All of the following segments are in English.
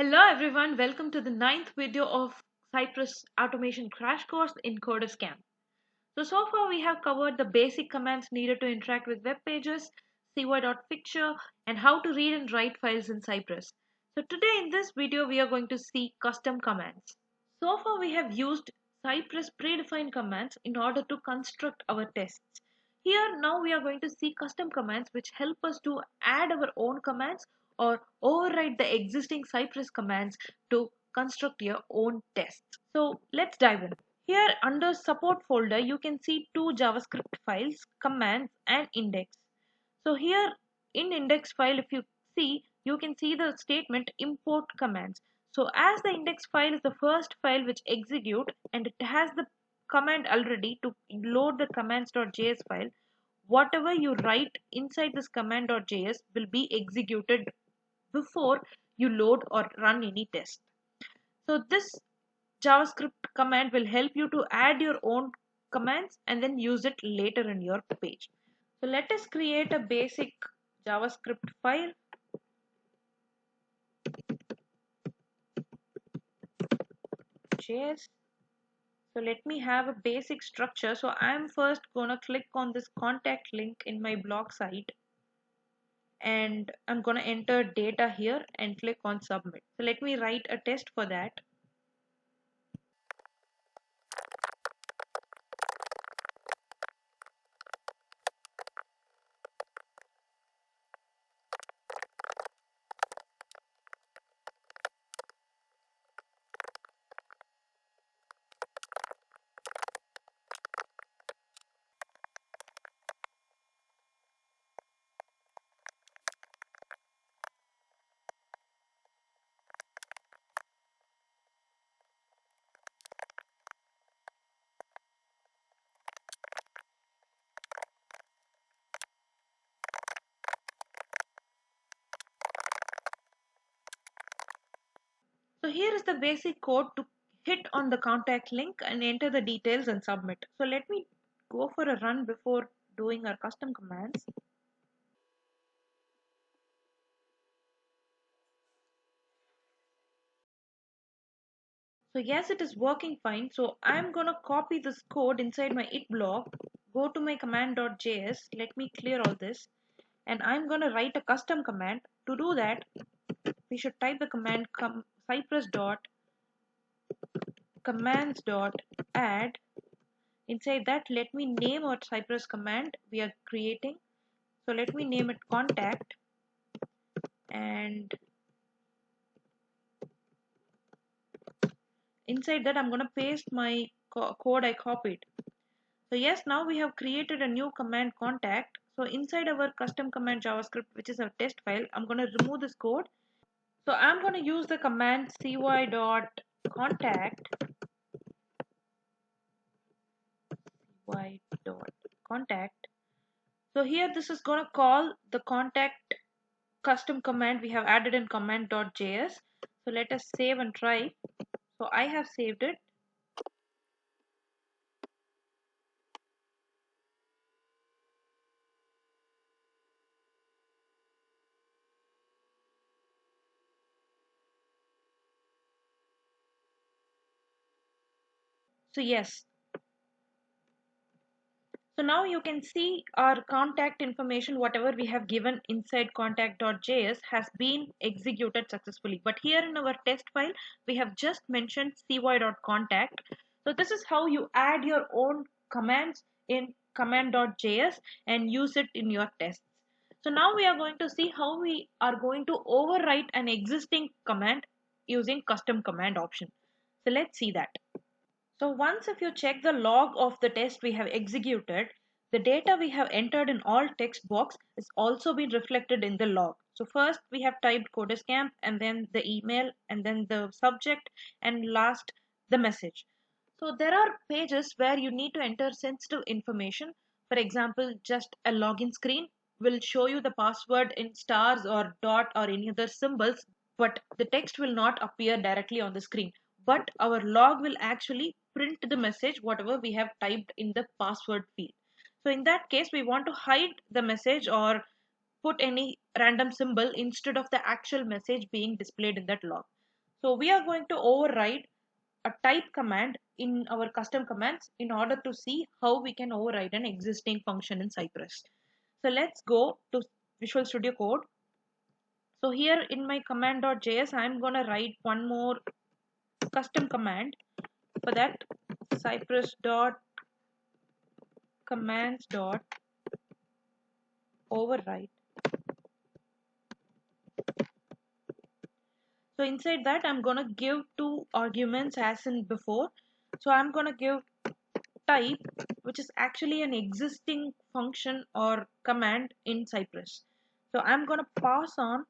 Hello everyone, welcome to the ninth video of Cypress Automation Crash Course in Coders Camp. So far we have covered the basic commands needed to interact with web pages, cy.picture, and how to read and write files in Cypress. So today in this video we are going to see custom commands. So far we have used Cypress predefined commands in order to construct our tests. Here now we are going to see custom commands which help us to add our own commands or override the existing Cypress commands to construct your own tests. So let's dive in. Here under support folder you can see two JavaScript files, commands and index. So here in index file, if you see, you can see the statement import commands. So as the index file is the first file which execute and it has the command already to load the commands.js file, whatever you write inside this command.js will be executed before you load or run any test. So this JavaScript command will help you to add your own commands and then use it later in your page. So let us create a basic JavaScript file. JS. So let me have a basic structure. So I'm first gonna click on this contact link in my blog site and I'm gonna enter data here and click on submit. So let me write a test for that. So here is the basic code to hit on the contact link and enter the details and submit. So let me go for a run before doing our custom commands. So yes, it is working fine. So I'm gonna copy this code inside my it block, go to my command.js, let me clear all this, and I'm gonna write a custom command. To do that, we should type the command cypress dot commands dot add. Inside that, let me name our Cypress command we are creating. So let me name it contact, and inside that I'm gonna paste my code I copied. So yes, now we have created a new command contact. So inside our custom command JavaScript, which is our test file, I'm going to remove this code. So I'm going to use the command cy.contact cy.contact. So here this is going to call the contact custom command we have added in command.js. So let us save and try. So I have saved it. So yes, so now you can see our contact information, whatever we have given inside contact.js has been executed successfully. But here in our test file, we have just mentioned cy.contact. So this is how you add your own commands in command.js and use it in your tests. So now we are going to see how we are going to overwrite an existing command using custom command option. So let's see that. So once if you check the log of the test we have executed, the data we have entered in all text box is also been reflected in the log. So first we have typed Coders Camp and then the email and then the subject and last the message. So there are pages where you need to enter sensitive information. For example, just a login screen will show you the password in stars or dot or any other symbols, but the text will not appear directly on the screen. But our log will actually print the message whatever we have typed in the password field. So in that case, we want to hide the message or put any random symbol instead of the actual message being displayed in that log. So we are going to override a type command in our custom commands in order to see how we can override an existing function in Cypress. So let's go to Visual Studio Code. So here in my command.js, I'm going to write one more custom command. For that, cypress.commands.override. So inside that, I'm going to give two arguments as in before. So I'm going to give type, which is actually an existing function or command in Cypress. So I'm going to pass on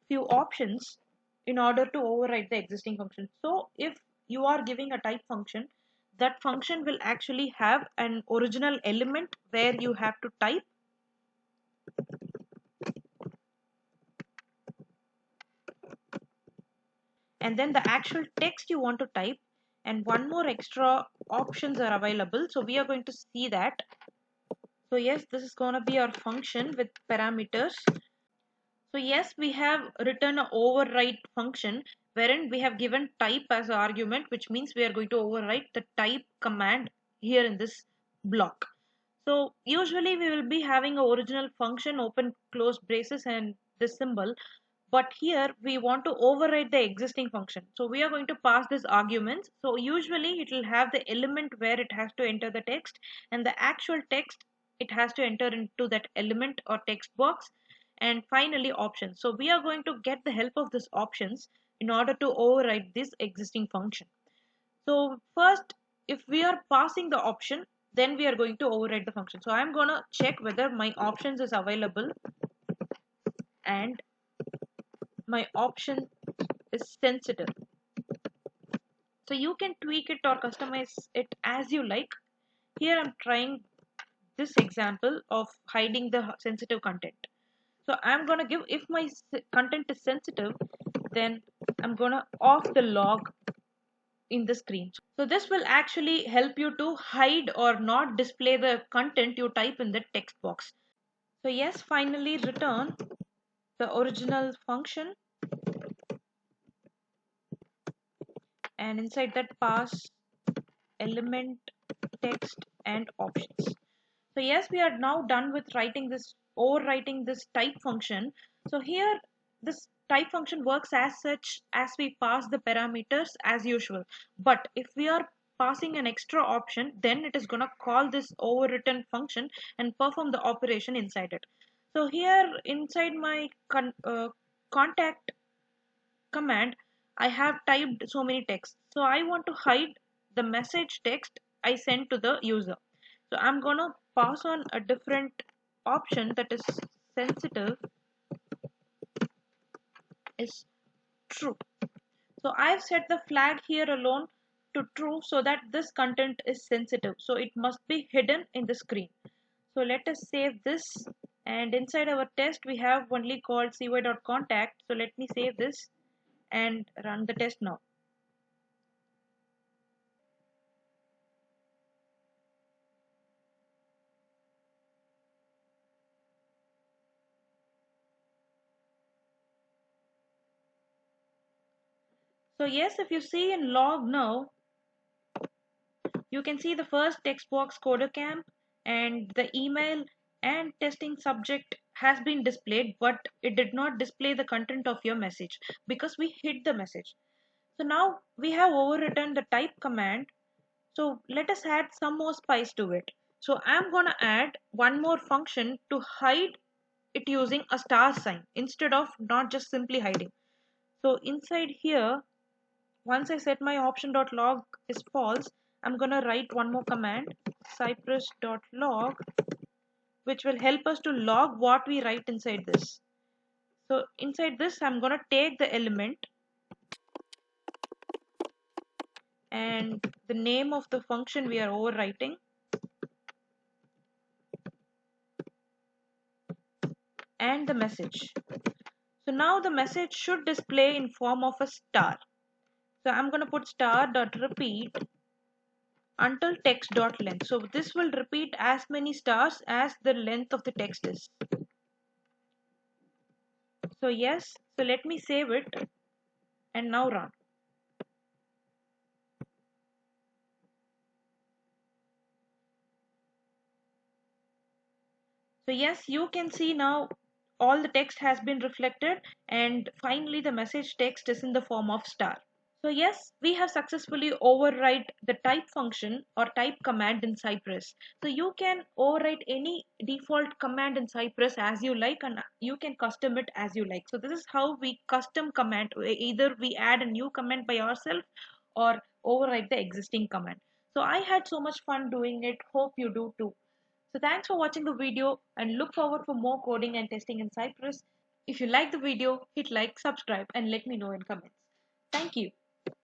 few options in order to override the existing function. So if you are giving a type function, that function will actually have an original element where you have to type, and then the actual text you want to type, and one more extra options are available. So we are going to see that. So yes, this is going to be our function with parameters. So yes, we have written an overwrite function wherein we have given type as an argument, which means we are going to overwrite the type command here in this block. So usually we will be having a original function, open close braces and this symbol, but here we want to override the existing function. So we are going to pass this arguments. So usually it will have the element where it has to enter the text, and the actual text it has to enter into that element or text box, and finally options. So we are going to get the help of these options in order to override this existing function. So first, if we are passing the option, then we are going to override the function. So I'm going to check whether my options is available and my option is sensitive. So you can tweak it or customize it as you like. Here I'm trying this example of hiding the sensitive content. So I'm going to give, if my content is sensitive, then I'm going to off the log in the screen. So this will actually help you to hide or not display the content you type in the text box. So yes, finally return the original function, and inside that pass element, text and options. So yes, we are now done with writing this, overwriting this type function. So here this type function works as such as we pass the parameters as usual. But if we are passing an extra option, then it is going to call this overwritten function and perform the operation inside it. So here inside my contact command, I have typed so many texts. So I want to hide the message text I sent to the user. So I'm going to pass on a different option, that is sensitive is true. So I've set the flag here alone to true so that this content is sensitive. So it must be hidden in the screen. So let us save this, and inside our test we have only called cy.contact. So let me save this and run the test now. So yes, if you see in log now, you can see the first text box coder camp and the email and testing subject has been displayed, but it did not display the content of your message because we hid the message. So now we have overwritten the type command. So let us add some more spice to it. So I'm going to add one more function to hide it using a star sign instead of not just simply hiding. So inside here, once I set my option.log is false, I'm going to write one more command, cypress.log, which will help us to log what we write inside this. So inside this, I'm going to take the element and the name of the function we are overwriting, and the message. So now the message should display in form of a star. So I'm going to put star.repeat until text.length. So this will repeat as many stars as the length of the text is. So yes, so let me save it. and now run. So yes, you can see now all the text has been reflected, and finally the message text is in the form of star. So yes, we have successfully overwrite the type function or type command in Cypress. So you can overwrite any default command in Cypress as you like, and you can custom it as you like. So this is how we custom command. Either we add a new command by ourselves or overwrite the existing command. So I had so much fun doing it. Hope you do too. So thanks for watching the video and look forward for more coding and testing in Cypress. If you like the video, hit like, subscribe and let me know in comments. Thank you.